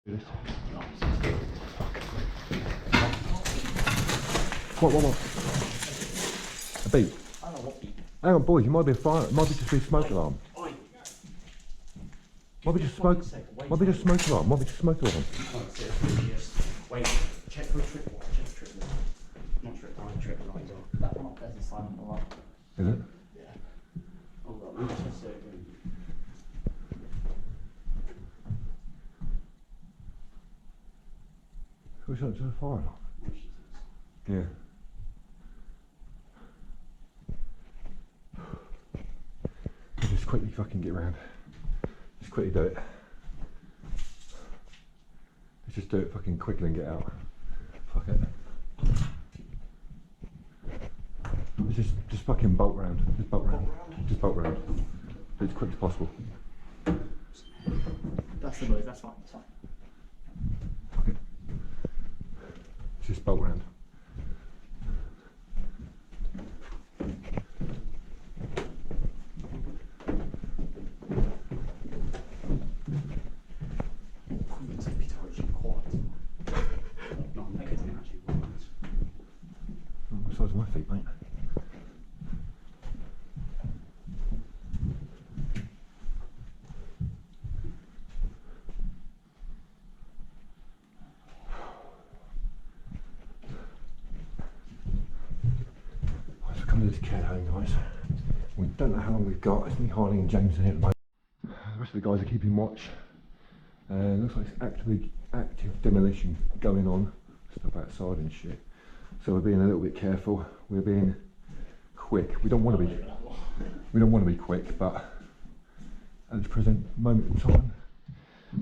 What? A beep? I don't know what beep. Hang on, boys, it might be a fire. It might be just be a smoke alarm. Oi. Might be just smoke. Might be just smoke alarm. Might be just smoke alarm. Wait, check for a trip light. Check for trip light. Not trip light, trip light. That one up there's a silent alarm. Is it? Yeah. Hold on, let me just say it again. Who's that? Just a fire alarm? Yeah. I'll just quickly fucking get round. Just quickly do it. Let's just do it fucking quickly and get out. Fuck it. Let's just fucking bolt round. Just bolt round. Just bolt round. Do it as quick as possible. That's the noise, that's fine, that's fine. Fuck it. Just bolt round. What size are my feet, mate? Right, so come to this care home, guys. We don't know how long we've got. It's me, Harley, and James in here at the moment. The rest of the guys are keeping watch. Looks like it's active demolition going on. Stuff outside and shit. So we're being a little bit careful. We're being quick. We don't want to be. We don't want to be quick, but at this present moment in time,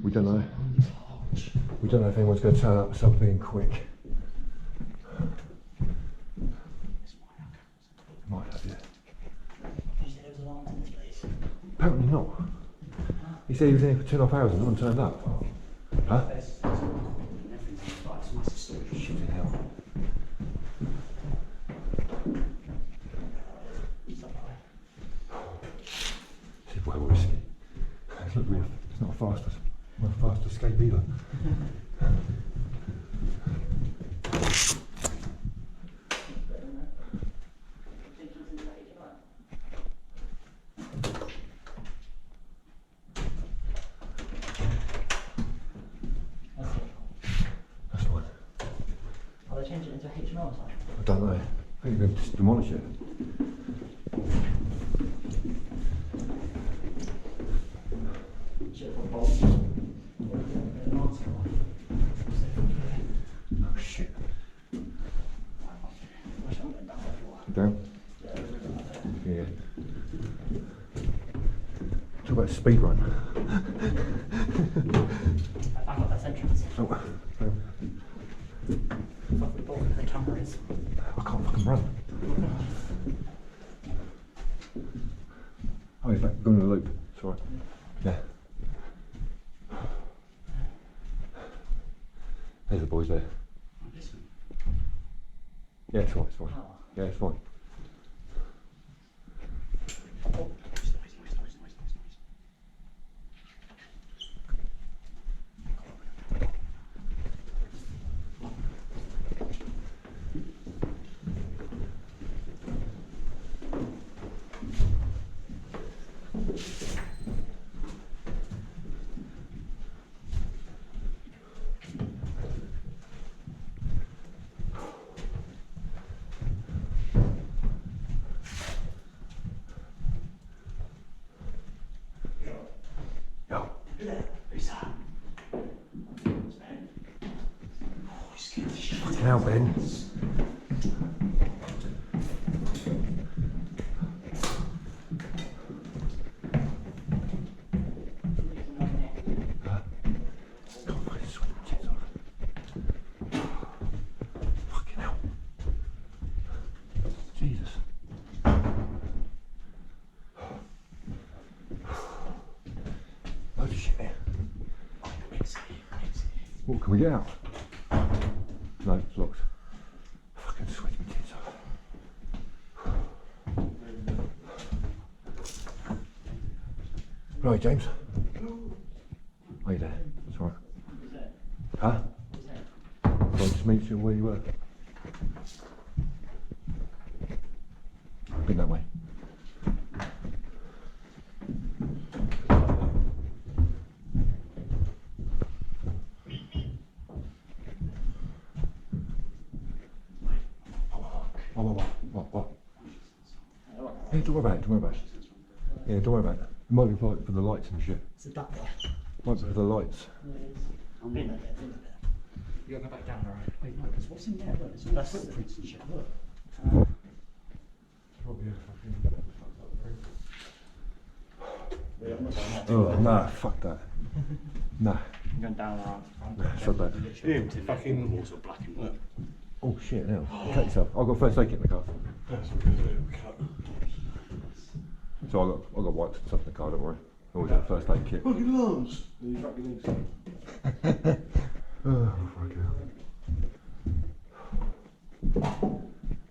we don't know. We don't know if anyone's going to turn up. So we're being quick. Might have, yeah. You said there was alarms in this place? Apparently not. He said he was in here for 2.5 hours and no one turned up. Huh? Shit in hell. This is way risky. It's not real. It's not a fast escape either. That's fine. Are they changing it into a HMO or something? I don't know. I think they're going to just demolish it. Shit, for bolts. Oh shit. Down? Yeah. Talk about speed run. Back up that entrance. Oh, Fuck the door where the camera is. I can't fucking run. Oh, he's back. Going in the loop. It's alright. Yeah. There's the boys there. Yeah, it's fine. It's fine. Yeah, it's fine. Yo. Who's that? It's Ben. Oh, he's scared the shit. Fucking hell, Ben. Can't fucking sweat my tits off. Fucking hell. Jesus. Loads of shit here. What, can we get out? No, it's locked. Fucking sweat my tits off. Right, James. Are you there? It's alright. Huh? So I just made sure where you were. Been that way. What? Yeah, don't worry about it, don't worry about it. Yeah, don't worry about it. It might be for the lights and shit. Is it that way? Might be for the lights. I'm in there. You gotta go back down, alright? Wait, no, because what's in there? Look, it's all footprints and shit. Look. Probably a fucking... Oh, nah, fuck that. Nah. I'm going down, alright? Nah, fuck that. Yeah, fucking walls are black and white. Oh shit, now. Cut yourself. I've got first aid kit in the car. So I got wipes and stuff in the car, don't worry. Always got a first aid kit. Fucking lungs! You fucking need some. Oh, fuck yeah.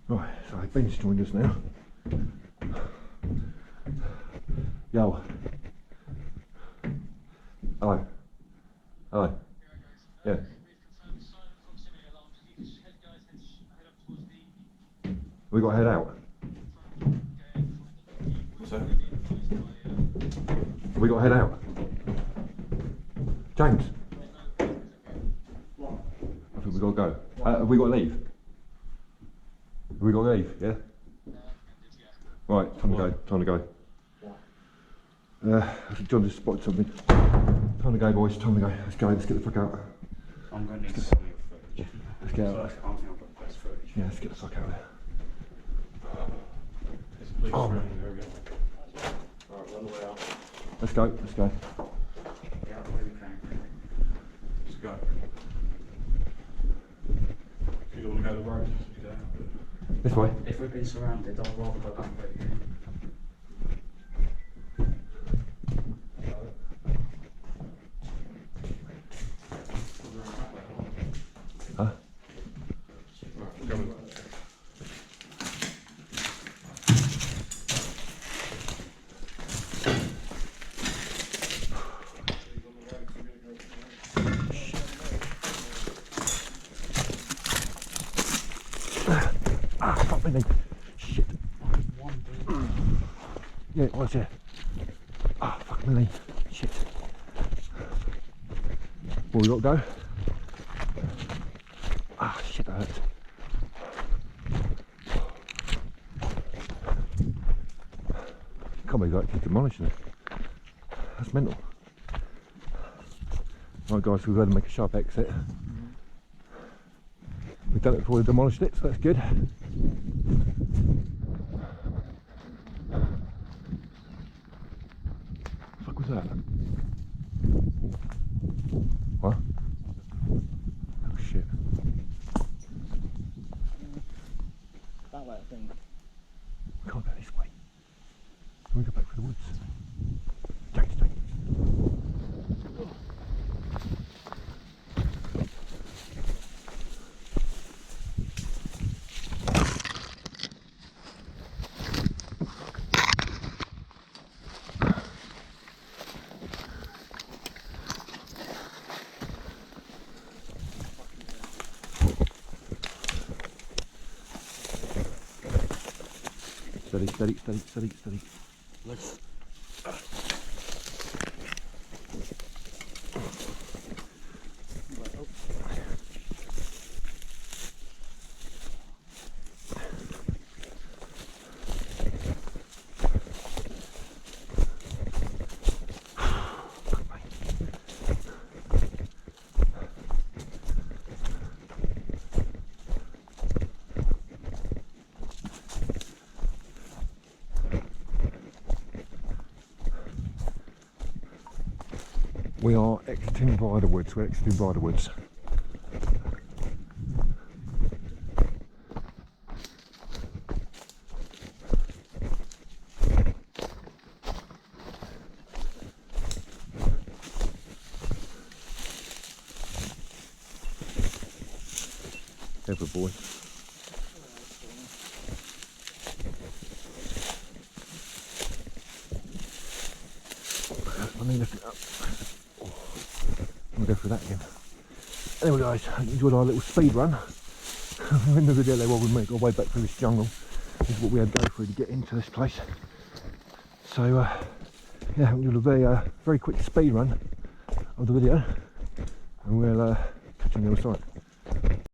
Right, so Ben's joined us now. Yo. Hello. Hello. Yeah. We got to head out. What's that? We got to head out. James. What? I think we got to go. Have we got to leave? Have we got to leave? Yeah. Right, time to go. Time to go. I think John just spotted something. Time to go, boys. Time to go. Let's go. Let's get the fuck out. I'm going to need some of your footage. Let's get So out. I think I've got the best footage. Yeah, let's get the fuck out of there. There's a police Oh. around there again. Alright, run the way out. Let's go. Let's go. Yeah, the way we can. Let's go. If you don't want to go to the road, just get out. This way. If we've been surrounded, I'd rather go back where we came. Huh? Right, go with that. Ah, fuck me. Shit. Yeah, it was, yeah. Ah, fuck me. Shit. Well, we got to go. Ah, shit, that hurts. Can't believe that keeps demolishing it. That's mental. Right, guys, we've got to make a sharp exit. We've done it before we demolished it, so that's good. Fuck was that? What? Oh shit. That way, I think. We can't go this way. Can we go back through the woods? James, James. Steady, steady, steady, steady, steady. Let's. We are exiting by the woods. We're exiting by the woods. Careful, boy. Let me lift it up. I'm gonna go through that again. Anyway guys, I enjoyed our little speed run. In the video there, while we make our way back through this jungle, this is what we had to go through to get into this place. So yeah, we'll do a very quick speed run of the video, and we'll catch you on the other side.